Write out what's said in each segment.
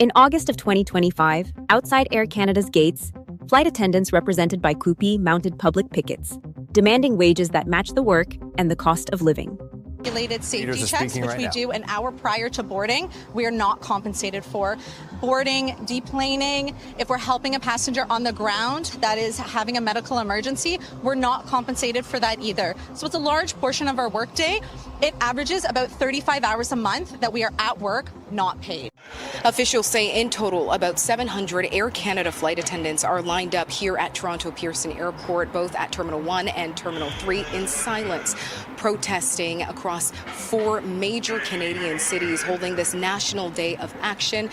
In August of 2025, outside Air Canada's gates, flight attendants represented by CUPE mounted public pickets, demanding wages that match the work and the cost of living. Regulated safety checks, which we do an hour prior to boarding, we are not compensated for. Boarding, deplaning, if we're helping a passenger on the ground that is having a medical emergency, we're not compensated for that either. So it's a large portion of our workday. It averages about 35 hours a month that we are at work, not paid. Officials say in total, about 700 Air Canada flight attendants are lined up here at Toronto Pearson Airport, both at Terminal 1 and Terminal 3, in silence, protesting across 4 major Canadian cities, holding this National Day of Action,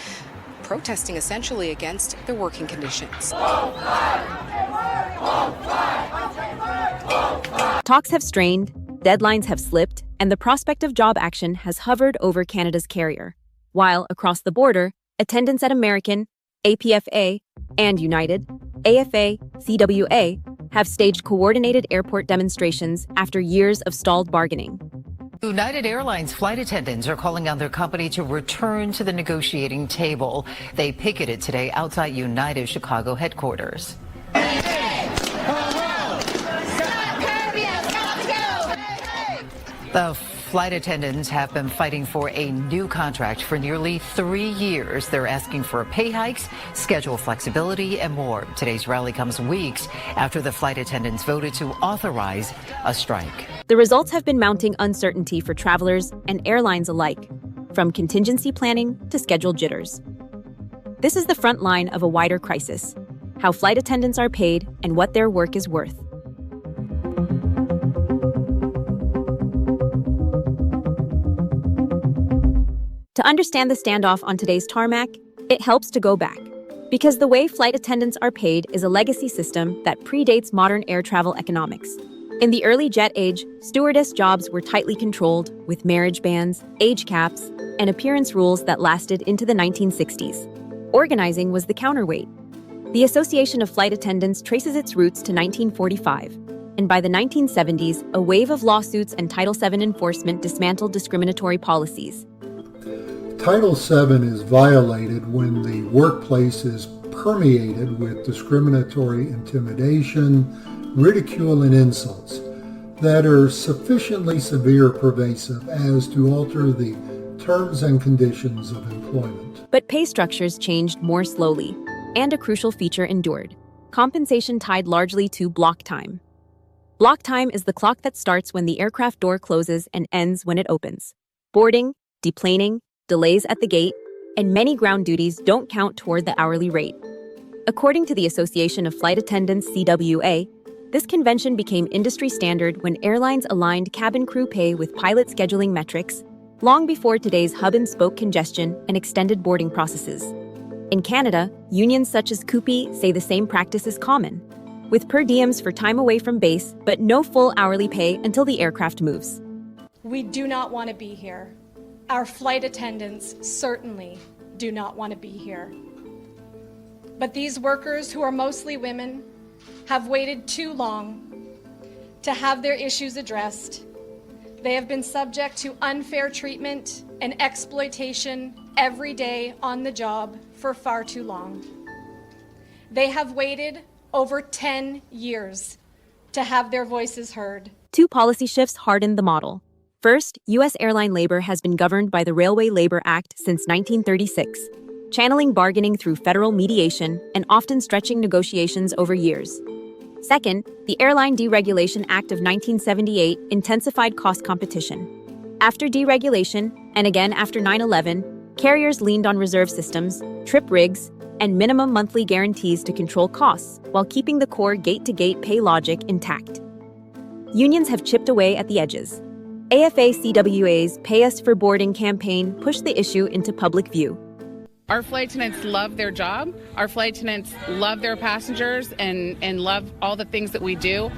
protesting essentially against their working conditions. Talks have strained, deadlines have slipped, and the prospect of job action has hovered over Canada's carrier. While across the border, attendants at American, APFA, and United, AFA, CWA, have staged coordinated airport demonstrations after years of stalled bargaining. United Airlines flight attendants are calling on their company to return to the negotiating table. They picketed today outside United's Chicago headquarters. The flight attendants have been fighting for a new contract for nearly 3 years. They're asking for pay hikes, schedule flexibility, and more. Today's rally comes weeks after the flight attendants voted to authorize a strike. The results have been mounting uncertainty for travelers and airlines alike, from contingency planning to schedule jitters. This is the front line of a wider crisis: how flight attendants are paid and what their work is worth. To understand the standoff on today's tarmac, it helps to go back. Because the way flight attendants are paid is a legacy system that predates modern air travel economics. In the early jet age, stewardess jobs were tightly controlled, with marriage bans, age caps, and appearance rules that lasted into the 1960s. Organizing was the counterweight. The Association of Flight Attendants traces its roots to 1945, and by the 1970s, a wave of lawsuits and Title VII enforcement dismantled discriminatory policies. Title VII is violated when the workplace is permeated with discriminatory intimidation, ridicule, and insults that are sufficiently severe or pervasive as to alter the terms and conditions of employment. But pay structures changed more slowly, and a crucial feature endured: compensation tied largely to block time. Block time is the clock that starts when the aircraft door closes and ends when it opens. Boarding, deplaning, delays at the gate, and many ground duties don't count toward the hourly rate. According to the Association of Flight Attendants, CWA, this convention became industry standard when airlines aligned cabin crew pay with pilot scheduling metrics, long before today's hub-and-spoke congestion and extended boarding processes. In Canada, unions such as CUPE say the same practice is common, with per diems for time away from base, but no full hourly pay until the aircraft moves. We do not want to be here. Our flight attendants certainly do not want to be here. But these workers, who are mostly women, have waited too long to have their issues addressed. They have been subject to unfair treatment and exploitation every day on the job for far too long. They have waited over 10 years to have their voices heard. 2 policy shifts hardened the model. First, U.S. airline labor has been governed by the Railway Labor Act since 1936, channeling bargaining through federal mediation and often stretching negotiations over years. Second, the Airline Deregulation Act of 1978 intensified cost competition. After deregulation, and again after 9/11, carriers leaned on reserve systems, trip rigs, and minimum monthly guarantees to control costs while keeping the core gate-to-gate pay logic intact. Unions have chipped away at the edges. AFA-CWA's Pay Us for Boarding campaign pushed the issue into public view. Our flight attendants love their job. Our flight attendants love their passengers and love all the things that we do.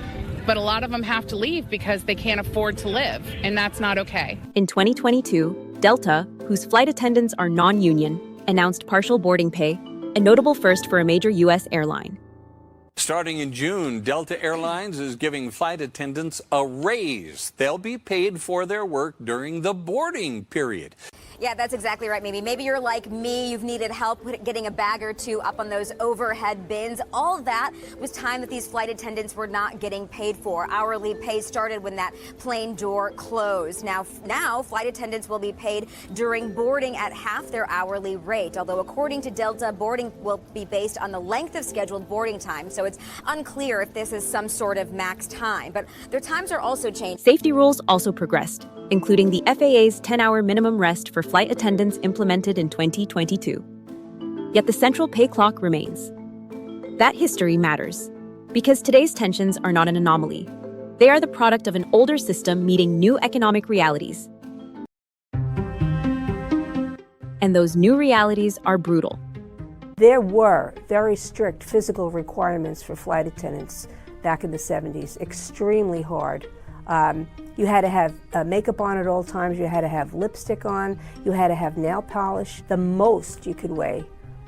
But a lot of them have to leave because they can't afford to live, and that's not okay. In 2022, Delta, whose flight attendants are non-union, announced partial boarding pay, a notable first for a major U.S. airline. Starting in June, Delta Airlines is giving flight attendants a raise. They'll be paid for their work during the boarding period. Yeah, that's exactly right, Mimi. Maybe you're like me. You've needed help getting a bag or two up on those overhead bins. All of that was time that these flight attendants were not getting paid for. Hourly pay started when that plane door closed. Now flight attendants will be paid during boarding at half their hourly rate. Although according to Delta, boarding will be based on the length of scheduled boarding time. So it's unclear if this is some sort of max time. But their times are also changed. Safety rules also progressed, including the FAA's 10-hour minimum rest for flight attendants implemented in 2022. Yet the central pay clock remains. That history matters, because today's tensions are not an anomaly. They are the product of an older system meeting new economic realities. And those new realities are brutal. There were very strict physical requirements for flight attendants back in the 70s, extremely hard. You had to have makeup on at all times, you had to have lipstick on, you had to have nail polish. The most you could weigh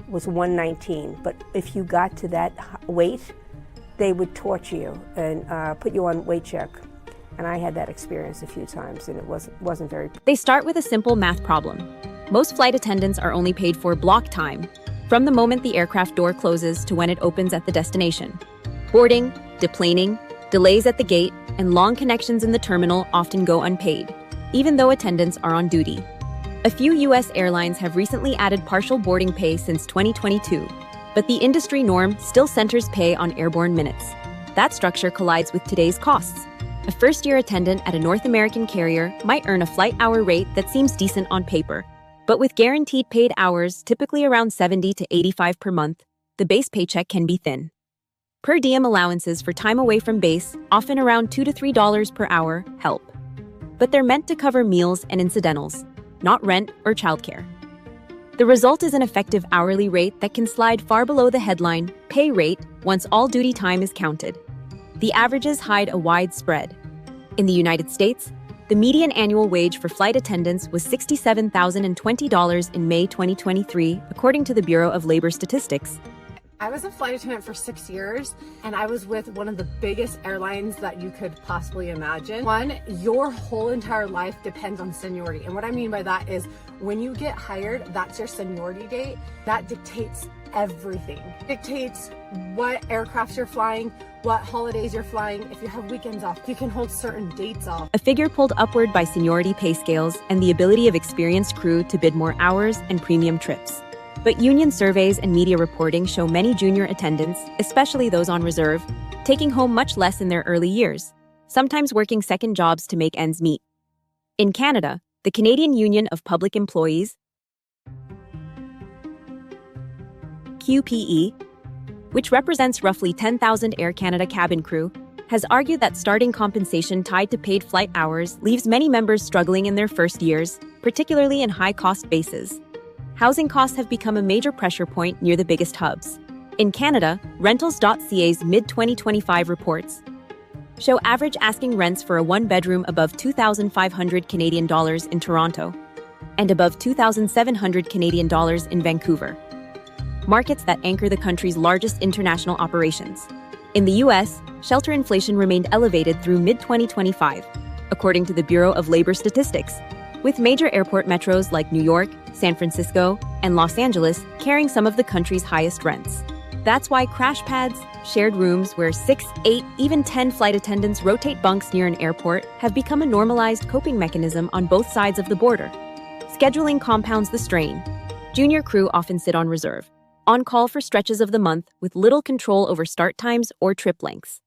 was 119, but if you got to that weight, they would torture you and put you on weight check. And I had that experience a few times, and it wasn't very... They start with a simple math problem. Most flight attendants are only paid for block time, from the moment the aircraft door closes to when it opens at the destination. Boarding, deplaning, delays at the gate, and long connections in the terminal often go unpaid, even though attendants are on duty. A few U.S. airlines have recently added partial boarding pay since 2022, but the industry norm still centers pay on airborne minutes. That structure collides with today's costs. A first-year attendant at a North American carrier might earn a flight hour rate that seems decent on paper, but with guaranteed paid hours, typically around 70 to 85 per month, the base paycheck can be thin. Per diem allowances for time away from base, often around $2 to $3 per hour, help. But they're meant to cover meals and incidentals, not rent or childcare. The result is an effective hourly rate that can slide far below the headline pay rate once all duty time is counted. The averages hide a wide spread. In the United States, the median annual wage for flight attendants was $67,020 in May 2023, according to the Bureau of Labor Statistics. I was a flight attendant for 6 years, and I was with one of the biggest airlines that you could possibly imagine. One, your whole entire life depends on seniority. And what I mean by that is when you get hired, that's your seniority date. That dictates everything. Dictates what aircrafts you're flying, what holidays you're flying, if you have weekends off, you can hold certain dates off. A figure pulled upward by seniority pay scales and the ability of experienced crew to bid more hours and premium trips. But union surveys and media reporting show many junior attendants, especially those on reserve, taking home much less in their early years, sometimes working second jobs to make ends meet. In Canada, the Canadian Union of Public Employees, QPE, which represents roughly 10,000 Air Canada cabin crew, has argued that starting compensation tied to paid flight hours leaves many members struggling in their first years, particularly in high-cost bases. Housing costs have become a major pressure point near the biggest hubs. In Canada, Rentals.ca's mid-2025 reports show average asking rents for a one-bedroom above 2,500 Canadian dollars in Toronto and above 2,700 Canadian dollars in Vancouver, markets that anchor the country's largest international operations. In the U.S., shelter inflation remained elevated through mid-2025, according to the Bureau of Labor Statistics, with major airport metros like New York, San Francisco, and Los Angeles carrying some of the country's highest rents. That's why crash pads, shared rooms where 6, 8, even 10 flight attendants rotate bunks near an airport have become a normalized coping mechanism on both sides of the border. Scheduling compounds the strain. Junior crew often sit on reserve, on call for stretches of the month with little control over start times or trip lengths.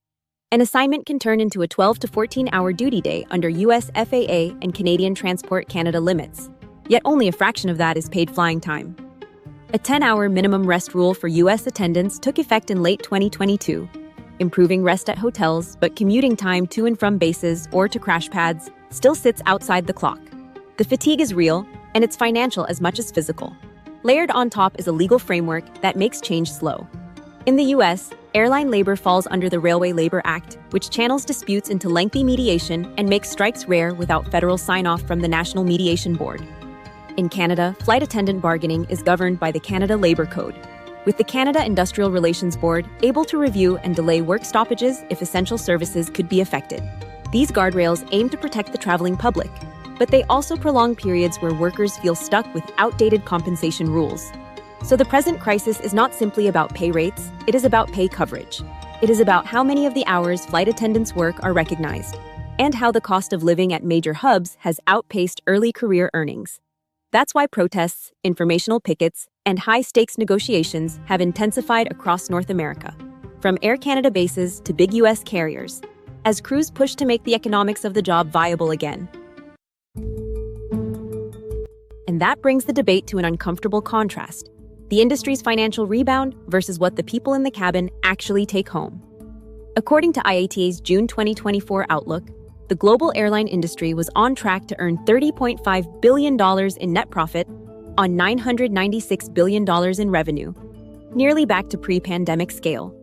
An assignment can turn into a 12 to 14-hour duty day under US FAA and Canadian Transport Canada limits, yet only a fraction of that is paid flying time. A 10-hour minimum rest rule for U.S. attendants took effect in late 2022, improving rest at hotels, but commuting time to and from bases or to crash pads still sits outside the clock. The fatigue is real, and it's financial as much as physical. Layered on top is a legal framework that makes change slow. In the U.S., airline labor falls under the Railway Labor Act, which channels disputes into lengthy mediation and makes strikes rare without federal sign-off from the National Mediation Board. In Canada, flight attendant bargaining is governed by the Canada Labour Code, with the Canada Industrial Relations Board able to review and delay work stoppages if essential services could be affected. These guardrails aim to protect the traveling public, but they also prolong periods where workers feel stuck with outdated compensation rules. So the present crisis is not simply about pay rates, it is about pay coverage. It is about how many of the hours flight attendants work are recognized, and how the cost of living at major hubs has outpaced early career earnings. That's why protests, informational pickets, and high-stakes negotiations have intensified across North America, from Air Canada bases to big U.S. carriers, as crews push to make the economics of the job viable again. And that brings the debate to an uncomfortable contrast: the industry's financial rebound versus what the people in the cabin actually take home. According to IATA's June 2024 outlook, the global airline industry was on track to earn $30.5 billion in net profit on $996 billion in revenue, nearly back to pre-pandemic scale.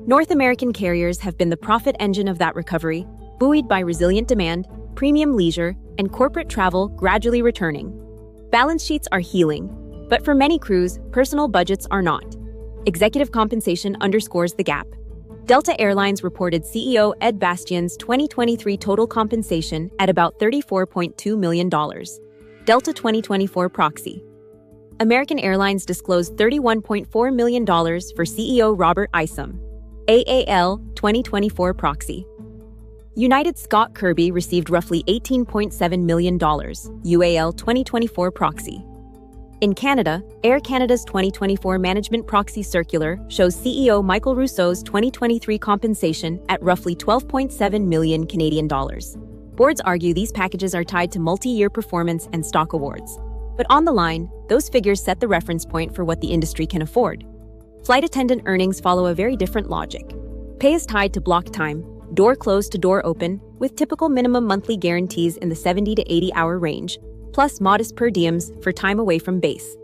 North American carriers have been the profit engine of that recovery, buoyed by resilient demand, premium leisure, and corporate travel gradually returning. Balance sheets are healing, but for many crews, personal budgets are not. Executive compensation underscores the gap. Delta Airlines reported CEO Ed Bastian's 2023 total compensation at about $34.2 million. Delta 2024 proxy. American Airlines disclosed $31.4 million for CEO Robert Isom. AAL 2024 proxy. United Scott Kirby received roughly $18.7 million. UAL 2024 proxy. In Canada, Air Canada's 2024 Management Proxy Circular shows CEO Michael Rousseau's 2023 compensation at roughly $12.7 million Canadian dollars. Boards argue these packages are tied to multi-year performance and stock awards. But on the line, those figures set the reference point for what the industry can afford. Flight attendant earnings follow a very different logic. Pay is tied to block time, door closed to door open, with typical minimum monthly guarantees in the 70 to 80-hour range, plus modest per diems for time away from base.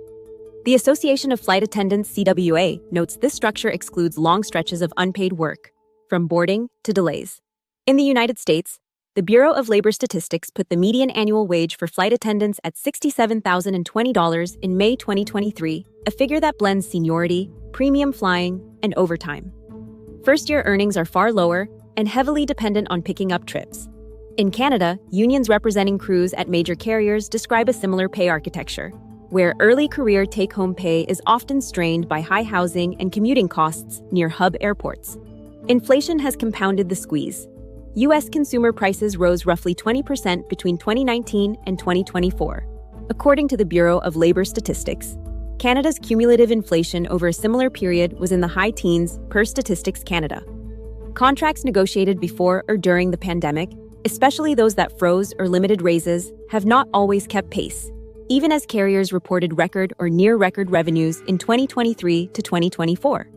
The Association of Flight Attendants CWA notes this structure excludes long stretches of unpaid work, from boarding to delays. In the United States, the Bureau of Labor Statistics put the median annual wage for flight attendants at $67,020 in May 2023, a figure that blends seniority, premium flying, and overtime. First-year earnings are far lower and heavily dependent on picking up trips. In Canada, unions representing crews at major carriers describe a similar pay architecture, where early career take-home pay is often strained by high housing and commuting costs near hub airports. Inflation has compounded the squeeze. U.S. consumer prices rose roughly 20% between 2019 and 2024. According to the Bureau of Labor Statistics, Canada's cumulative inflation over a similar period was in the high teens per Statistics Canada. Contracts negotiated before or during the pandemic, especially those that froze or limited raises, have not always kept pace, even as carriers reported record or near-record revenues in 2023 to 2024.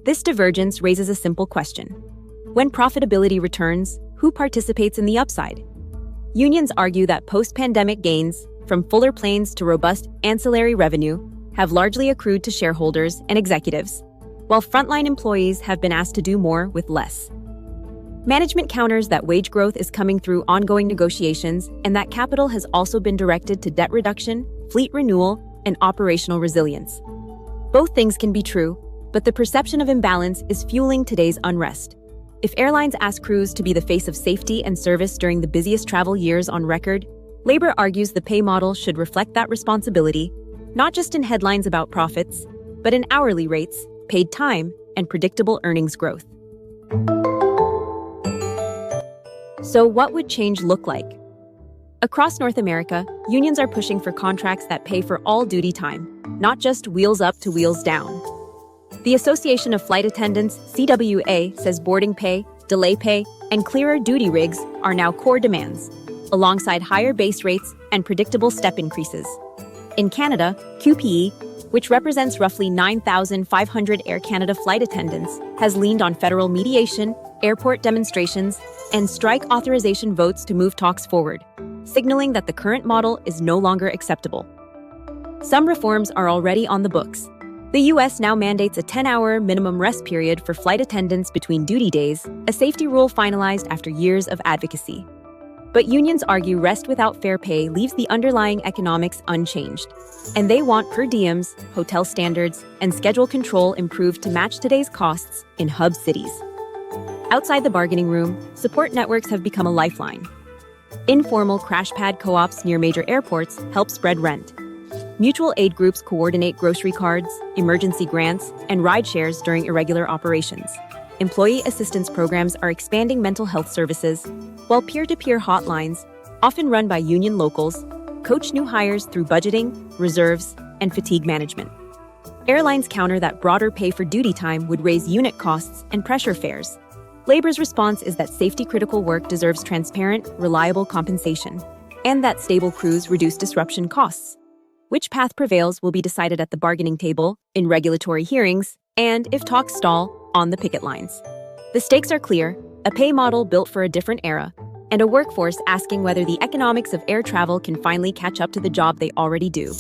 This divergence raises a simple question. When profitability returns, who participates in the upside? Unions argue that post-pandemic gains, from fuller planes to robust ancillary revenue, have largely accrued to shareholders and executives, while frontline employees have been asked to do more with less. Management counters that wage growth is coming through ongoing negotiations and that capital has also been directed to debt reduction, fleet renewal, and operational resilience. Both things can be true, but the perception of imbalance is fueling today's unrest. If airlines ask crews to be the face of safety and service during the busiest travel years on record, labor argues the pay model should reflect that responsibility, not just in headlines about profits, but in hourly rates, paid time, and predictable earnings growth. So what would change look like? Across North America, unions are pushing for contracts that pay for all duty time, not just wheels up to wheels down. The Association of Flight Attendants, CWA, says boarding pay, delay pay, and clearer duty rigs are now core demands, alongside higher base rates and predictable step increases. In Canada, QPE, which represents roughly 9,500 Air Canada flight attendants, has leaned on federal mediation, airport demonstrations, and strike authorization votes to move talks forward, signaling that the current model is no longer acceptable. Some reforms are already on the books. The U.S. now mandates a 10-hour minimum rest period for flight attendants between duty days, a safety rule finalized after years of advocacy. But unions argue rest without fair pay leaves the underlying economics unchanged. And they want per diems, hotel standards, and schedule control improved to match today's costs in hub cities. Outside the bargaining room, support networks have become a lifeline. Informal crash pad co-ops near major airports help spread rent. Mutual aid groups coordinate grocery cards, emergency grants, and ride shares during irregular operations. Employee assistance programs are expanding mental health services, while peer-to-peer hotlines, often run by union locals, coach new hires through budgeting, reserves, and fatigue management. Airlines counter that broader pay for duty time would raise unit costs and pressure fares. Labor's response is that safety-critical work deserves transparent, reliable compensation, and that stable crews reduce disruption costs. Which path prevails will be decided at the bargaining table, in regulatory hearings, and, if talks stall, on the picket lines. The stakes are clear: a pay model built for a different era, and a workforce asking whether the economics of air travel can finally catch up to the job they already do.